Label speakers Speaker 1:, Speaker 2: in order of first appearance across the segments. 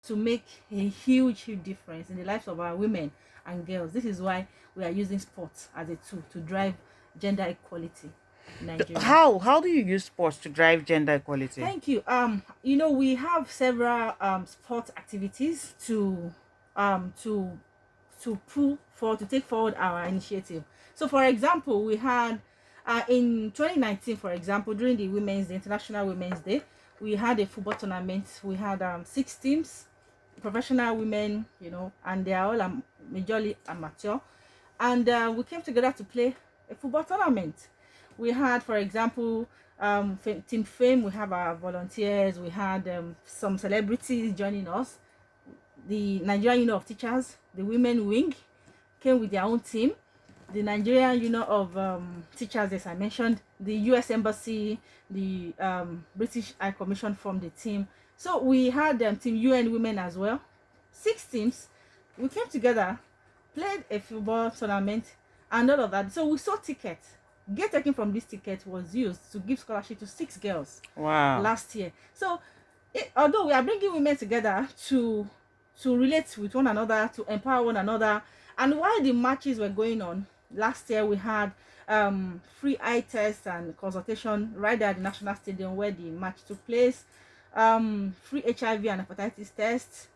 Speaker 1: to make a huge difference in the lives of our women and girls. This is why we are using sports as a tool to drive gender equality in Nigeria.
Speaker 2: How do you use sports to drive gender equality?
Speaker 1: Thank you. We have several sport activities um to to take forward our initiative. So, for example, we had in 2019, for example, during the International Women's Day, we had a football tournament. We had 6 teams, professional women, and they are all majorly amateur, and we came together to play a football tournament. We had, for example, Team Fame. We have our volunteers. We had some celebrities joining us. The Nigerian Union of Teachers, the women wing, came with their own team. The Nigerian Union of Teachers, as I mentioned, the US Embassy, the British High Commission formed the team. So we had Team UN Women as well. 6 teams. We came together, played a football tournament, and all of that. So we sold tickets. Get taken from this ticket was used to give scholarship to 6 girls
Speaker 2: Wow.
Speaker 1: last year. So although we are bringing women together to relate with one another, to empower one another, and while the matches were going on last year, we had free eye tests and consultation right there at the National Stadium where the match took place. Free HIV and hepatitis tests.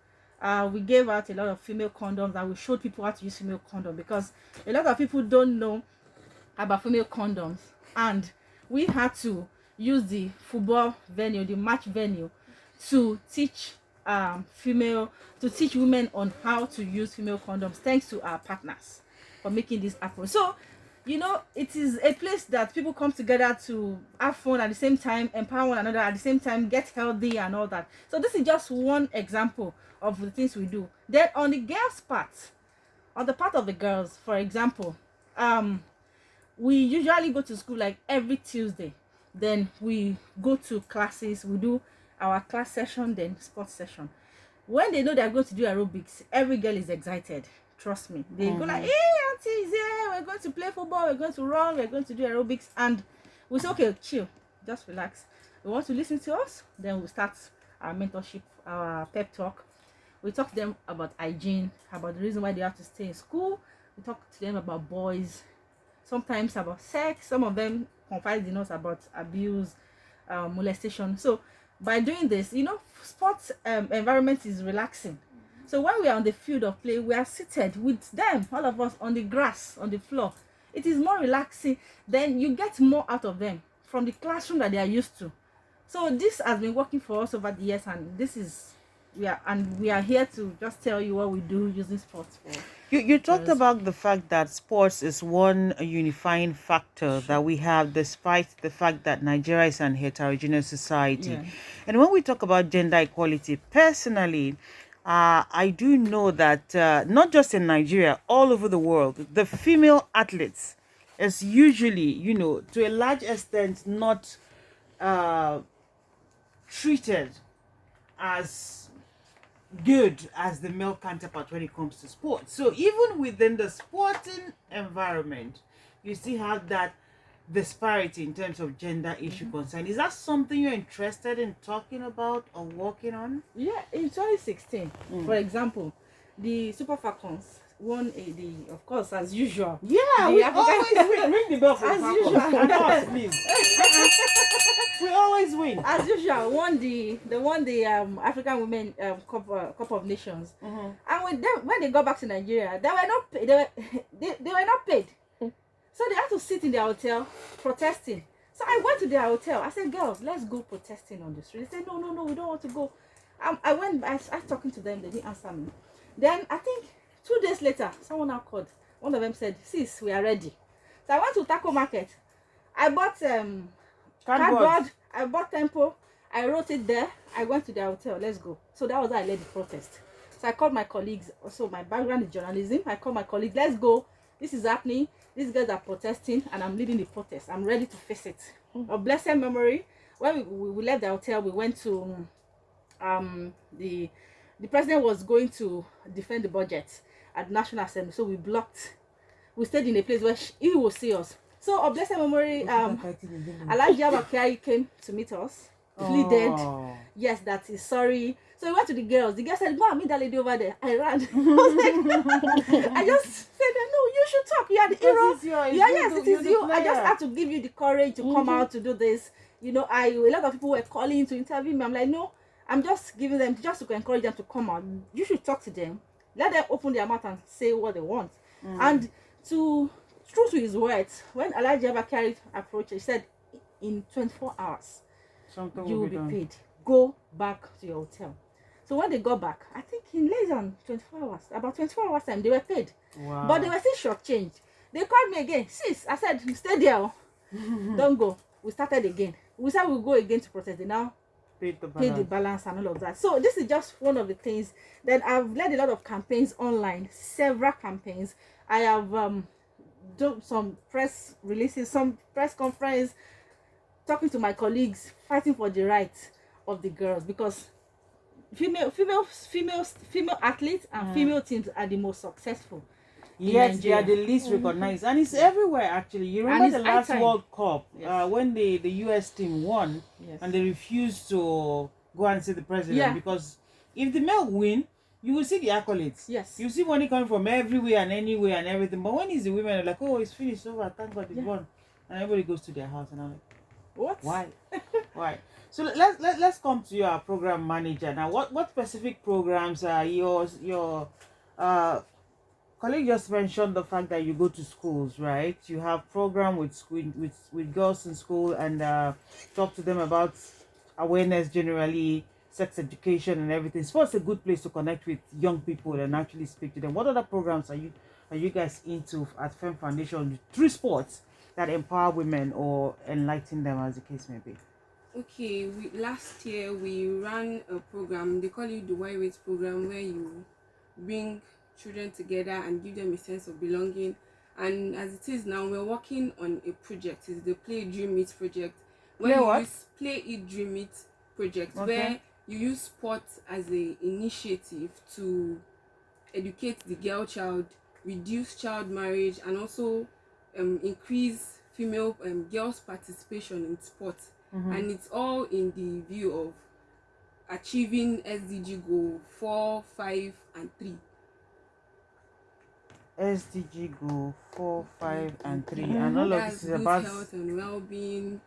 Speaker 1: We gave out a lot of female condoms, and we showed people how to use female condom, because a lot of people don't know about female condoms, and we had to use the football venue, the match venue, to teach women on how to use female condoms, thanks to our partners for making this happen. So it is a place that people come together to have fun, at the same time empower one another, at the same time get healthy and all that. So this is just one example of the things we do. Then on the girls part, on the part of the girls, for example, we usually go to school like every Tuesday. Then we go to classes. We do our class session, then sports session. When they know they're going to do aerobics, every girl is excited. Trust me. They go like, hey, auntie is here. We're going to play football. We're going to run. We're going to do aerobics. And we say, okay, chill. Just relax. We want to listen to us. Then we'll start our mentorship, our pep talk. We talk to them about hygiene, about the reason why they have to stay in school. We talk to them about boys, sometimes about sex. Some of them confide in us about abuse, molestation. So by doing this, sports environment is relaxing. So when we are on the field of play, we are seated with them, all of us, on the grass, on the floor. It is more relaxing. Then you get more out of them from the classroom that they are used to. So this has been working for us over the years, and we are here to just tell you what we do using sports for.
Speaker 2: You talked about the fact that sports is one unifying factor that we have, despite the fact that Nigeria is an heterogeneous society.
Speaker 1: Yeah.
Speaker 2: And when we talk about gender equality, personally, I do know that not just in Nigeria, all over the world, the female athletes is usually, to a large extent, not treated as good as the male counterpart when it comes to sports. So even within the sporting environment, you still have that disparity in terms of gender issue concern. Is that something you're interested in talking about or working on?
Speaker 1: Yeah, in 2016, for example, the Super Falcons won of course, as usual.
Speaker 2: Yeah, we always win. Ring the bell for
Speaker 1: As
Speaker 2: Falcons.
Speaker 1: usual.
Speaker 2: Announce, please. We always win.
Speaker 1: As usual, won the African Women Cup of Nations. And with them, when they got back to Nigeria, they were not paid. They were not paid. So they had to sit in their hotel protesting. So I went to their hotel. I said, girls, let's go protesting on the street. They said, no, we don't want to go. I started talking to them. They didn't answer me. Then I think 2 days later, someone now called. One of them said, sis, we are ready. So I went to Taco Market. I bought cardboard. I bought Tempo. I wrote it there. I went to their hotel. Let's go. So that was how I led the protest. So I called my colleagues. Also, my background is journalism. I called my colleagues. Let's go. This is happening. These guys are protesting, and I'm leading the protest. I'm ready to face it. Of blessed memory, when we left the hotel, we went to the president was going to defend the budget at the National Assembly. So we stayed in a place where he will see us. So of blessed memory, Alhaji Abakari came to meet us. pleaded,
Speaker 2: Oh.
Speaker 1: yes, that he's sorry. So he went to the girls. The girl said, "Go and meet that lady over there." I ran. I was like, I just said, "No, you should talk. You are the hero."
Speaker 2: Because it's your,
Speaker 1: Yeah, yes, it
Speaker 2: you're
Speaker 1: is
Speaker 2: the
Speaker 1: you. I just
Speaker 2: player.
Speaker 1: had to give you the courage to come out to do this. You know, a lot of people were calling to interview me. I'm like, no, I'm just giving them just to encourage them to come out. You should talk to them. Let them open their mouth and say what they want. And to true to his words, when Elijah Bakari approached, he said, in 24 hours,
Speaker 2: Something
Speaker 1: you
Speaker 2: will
Speaker 1: will
Speaker 2: be
Speaker 1: be
Speaker 2: done.
Speaker 1: paid. Go back to your hotel. So when they got back, I think in less than 24 hours, about 24 hours time, they were paid.
Speaker 2: Wow.
Speaker 1: But they were still shortchanged. They called me again. Sis, I said, stay there. Oh. Don't go. We started again. We said we'll go again to protest. They now
Speaker 2: Paid the
Speaker 1: pay the
Speaker 2: balance.
Speaker 1: balance and all of that. So this is just one of the things that I've led a lot of campaigns online, several campaigns. I have done some press releases, some press conference, talking to my colleagues, fighting for the rights of the girls, because female athletes and female teams are the most successful in
Speaker 2: Yes, they are
Speaker 1: Nigeria.
Speaker 2: the least recognized, and it's everywhere actually. You remember
Speaker 1: it's
Speaker 2: the
Speaker 1: high
Speaker 2: last
Speaker 1: time.
Speaker 2: World Cup
Speaker 1: Yes.
Speaker 2: when the US team won,
Speaker 1: Yes.
Speaker 2: and they refused to go and see the president
Speaker 1: Yeah.
Speaker 2: because if the male win, you will see the accolades.
Speaker 1: Yes.
Speaker 2: You see money coming from everywhere and anywhere and everything. But when it's the women, they're like, oh, it's finished, over. Thank God it's won, and everybody goes to their house, and I'm like,
Speaker 1: What?
Speaker 2: why? Why? So let's come to your program manager now. What specific programs are your uh colleague just mentioned the fact that you go to schools, right? You have program with school with girls in school and talk to them about awareness generally, sex education and everything. Sports is a good place to connect with young people and actually speak to them. What other programs are you guys into at Fem Foundation through sports that empower women or enlighten them, as the case may be?
Speaker 3: Okay, last year we ran a program, they call it the Y Weight program, where you bring children together and give them a sense of belonging. And as it is now, we're working on a project. It's the Playit Dreamit Project, where
Speaker 2: Play what?
Speaker 3: Playit Dreamit Project,
Speaker 2: Okay.
Speaker 3: where you use sports as a initiative to educate the girl child, reduce child marriage, and also increase female girls' participation in sports. And it's all in the view of achieving SDG goal 4, 5, and 3.
Speaker 2: SDG goal 4, 5, and 3, and all of
Speaker 3: That's
Speaker 2: this is
Speaker 3: good
Speaker 2: about
Speaker 3: health and well-being,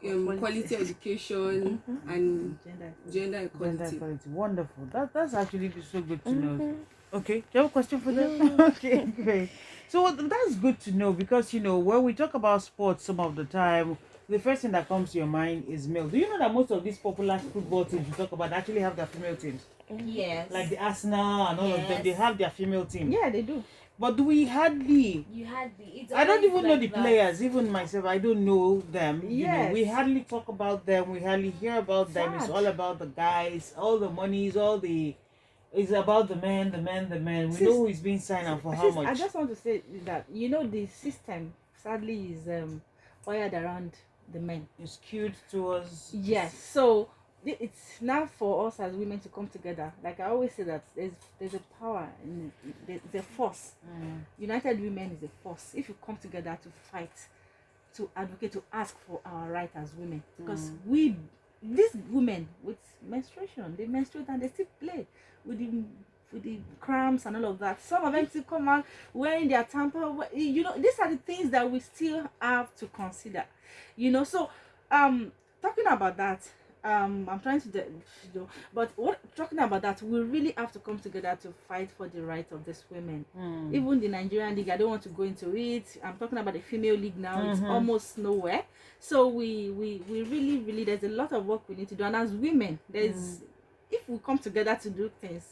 Speaker 1: Quality.
Speaker 3: quality education, and
Speaker 1: Gender
Speaker 3: gender equality.
Speaker 2: gender equality. Wonderful. That's actually so good to know. Okay, do you have a question for them? Okay, great. So that's good to know because when we talk about sports, some of the time the first thing that comes to your mind is male. Do you know that most of these popular football teams you talk about actually have their female teams?
Speaker 4: Yes.
Speaker 2: Like the Arsenal and all of them, they
Speaker 4: Yes.
Speaker 2: have their female team.
Speaker 1: Yeah, they do.
Speaker 2: But do we hardly?
Speaker 4: You had the. It's
Speaker 2: I don't
Speaker 4: always
Speaker 2: even know
Speaker 4: like
Speaker 2: the
Speaker 4: that.
Speaker 2: players. Even myself, I don't know them.
Speaker 1: Yes.
Speaker 2: We hardly talk about them. We hardly hear about them. It's
Speaker 1: Sad.
Speaker 2: all about the guys, all the monies, all the. It's about the men, the men, the men. We
Speaker 1: Sis-
Speaker 2: know who is being signed and for how much.
Speaker 1: I just want to say that the system sadly is wired around the men.
Speaker 2: It's skewed towards.
Speaker 1: Yes, so it's now for us as women to come together. Like I always say that there's a power in there's a force. United Women is a force. If you come together to fight, to advocate, to ask for our right as women, because these women with menstruation, they menstruate and they still play with the cramps and all of that. Some of them still come out wearing their tampon. These are the things that we still have to consider. So talking about that, I'm trying to but talking about that, we really have to come together to fight for the rights of these women. Even the Nigerian league, I don't want to go into it. I'm talking about the female league now. It's almost nowhere. So we really, there's a lot of work we need to do, and as women, if we come together to do things,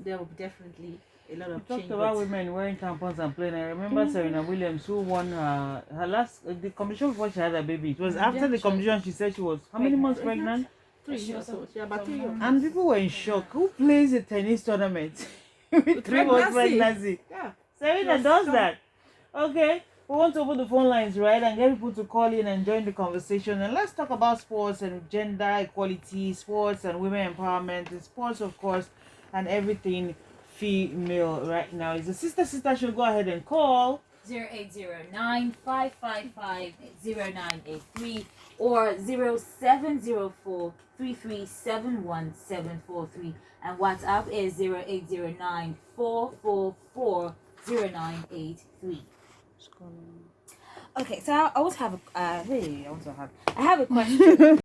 Speaker 1: there will be definitely a lot of
Speaker 2: We talked
Speaker 1: change.
Speaker 2: about women wearing tampons and playing. I remember Serena Williams, who won her last the competition before she had a baby. It was after the competition she said she was how many months pregnant?
Speaker 1: 3 years old. She about 3 years.
Speaker 2: And people were in shock. Who plays a tennis tournament with 3 months pregnancy?
Speaker 1: Yeah.
Speaker 2: Serena
Speaker 1: Yes,
Speaker 2: does
Speaker 1: so-
Speaker 2: that. Okay. We want to open the phone lines, right, and get people to call in and join the conversation. And let's talk about sports and gender equality, sports and women empowerment, and sports, of course, and everything female right now. Is the sister should go ahead and call
Speaker 4: 0809-555-0983 or 0704-3371-743, and WhatsApp is 0809-444-0983. Okay, so I also have a I have a question.